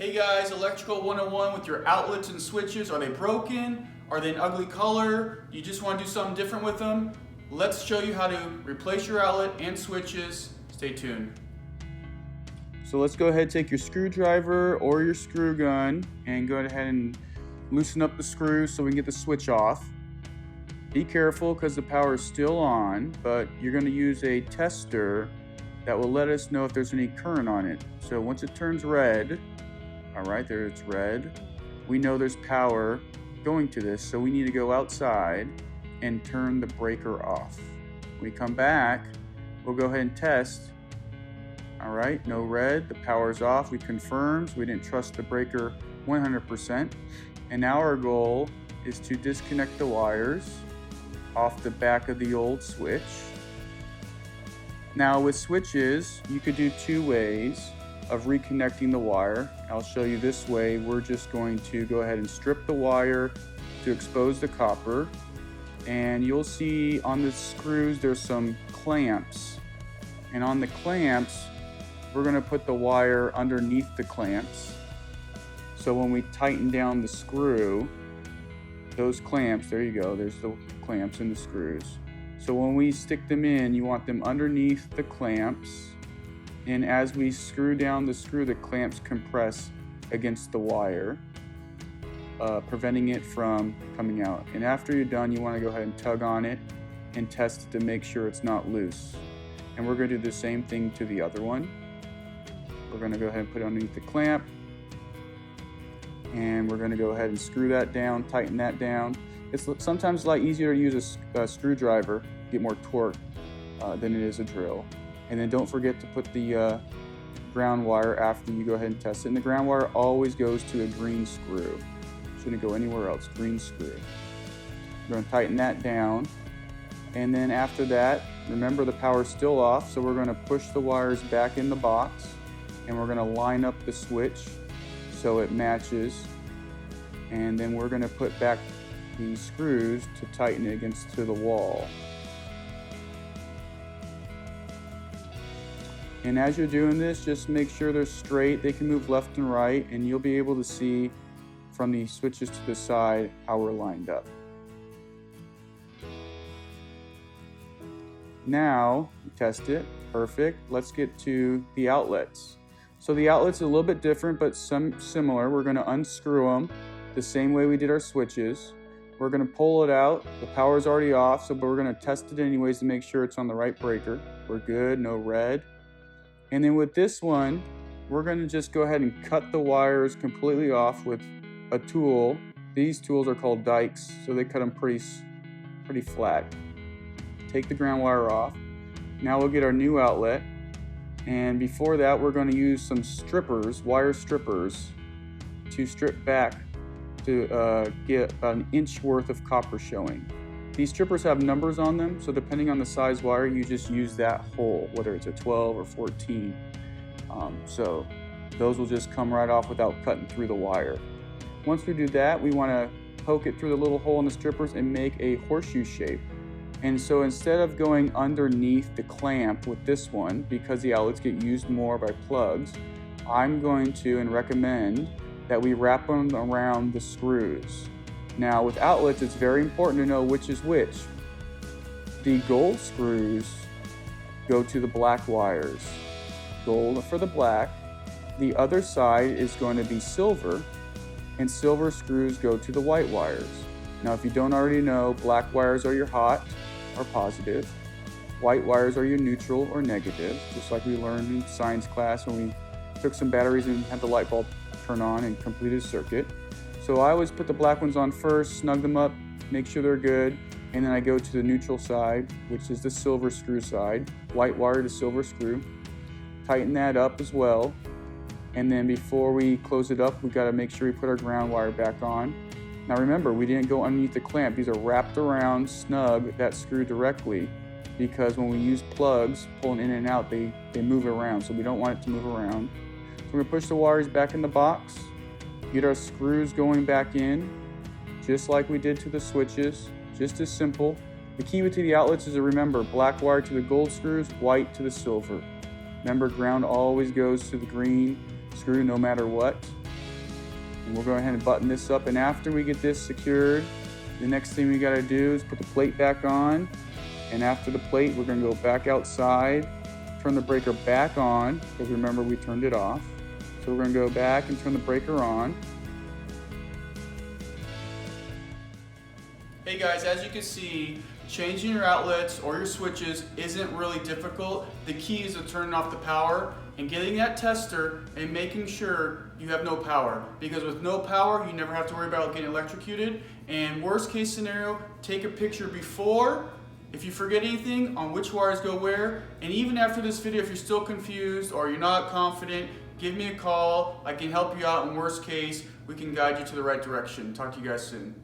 Hey guys, Electrical 101 with your outlets and switches. Are they broken? Are they an ugly color? You just want to do something different with them? Let's show you how to replace your outlet and switches. Stay tuned. So let's go ahead and take your screwdriver or your screw gun and go ahead and loosen up the screws so we can get the switch off. Be careful because the power is still on, but you're going to use a tester that will let us know if there's any current on it. So once it turns red, all right, there it's red, we know there's power going to this, so we need to go outside and turn the breaker off. When we come back, we'll go ahead and test. All right, no red, the power's off. We confirmed, we didn't trust the breaker 100%. And now our goal is to disconnect the wires off the back of the old switch. Now with switches, you could do two ways of reconnecting the wire. I'll show you this way. We're just going to go ahead and strip the wire to expose the copper. And you'll see on the screws there's some clamps. And on the clamps, we're going to put the wire underneath the clamps. So when we tighten down the screw, those clamps, there you go, there's the clamps and the screws. So when we stick them in, you want them underneath the clamps. And as we screw down the screw, the clamps compress against the wire, preventing it from coming out. And after you're done, you want to go ahead and tug on it and test it to make sure it's not loose. And we're going to do the same thing to the other one. We're going to go ahead and put it underneath the clamp. And we're going to go ahead and screw that down, tighten that down. It's sometimes a lot easier to use a screwdriver, get more torque than it is a drill. And then don't forget to put the ground wire after you go ahead and test it. And the ground wire always goes to a green screw. Shouldn't go anywhere else, green screw. We're going to tighten that down. And then after that, remember the power's still off, so we're going to push the wires back in the box. And we're going to line up the switch so it matches. And then we're going to put back the screws to tighten it against the wall. And as you're doing this, just make sure they're straight. They can move left and right, and you'll be able to see from the switches to the side how we're lined up. Now, test it. Perfect. Let's get to the outlets. So the outlets are a little bit different, but similar. We're going to unscrew them the same way we did our switches. We're going to pull it out. The power's already off, but we're going to test it anyways to make sure it's on the right breaker. We're good, no red. And then with this one, we're going to just go ahead and cut the wires completely off with a tool. These tools are called dikes, so they cut them pretty flat. Take the ground wire off. Now we'll get our new outlet. And before that, we're going to use some strippers, wire strippers, to strip back to get about an inch worth of copper showing. These strippers have numbers on them, so depending on the size wire, you just use that hole, whether it's a 12 or 14. So those will just come right off without cutting through the wire. Once we do that, we want to poke it through the little hole in the strippers and make a horseshoe shape. And so instead of going underneath the clamp with this one, because the outlets get used more by plugs, I'm going to and recommend that we wrap them around the screws. Now with outlets, it's very important to know which is which. The gold screws go to the black wires. Gold for the black. The other side is going to be silver, and silver screws go to the white wires. Now if you don't already know, black wires are your hot or positive. White wires are your neutral or negative, just like we learned in science class when we took some batteries and had the light bulb turn on and completed a circuit. So I always put the black ones on first, snug them up, make sure they're good, and then I go to the neutral side, which is the silver screw side, white wire to silver screw. Tighten that up as well. And then before we close it up, we got to make sure we put our ground wire back on. Now remember, we didn't go underneath the clamp. These are wrapped around, snug, that screw directly, because when we use plugs, pulling in and out, they move around, so we don't want it to move around. So we're gonna push the wires back in the box, get our screws going back in, just like we did to the switches, just as simple. The key to the outlets is to remember, black wire to the gold screws, white to the silver. Remember, ground always goes to the green screw no matter what. And we'll go ahead and button this up, and after we get this secured, the next thing we gotta do is put the plate back on. And after the plate, we're gonna go back outside, turn the breaker back on, because remember we turned it off. So we're gonna go back and turn the breaker on. Hey guys, as you can see, changing your outlets or your switches isn't really difficult. The key is to turn off the power and getting that tester and making sure you have no power. Because with no power, you never have to worry about getting electrocuted. And worst case scenario, take a picture before, if you forget anything, on which wires go where. And even after this video, if you're still confused or you're not confident, give me a call. I can help you out. In worst case, we can guide you to the right direction. Talk to you guys soon.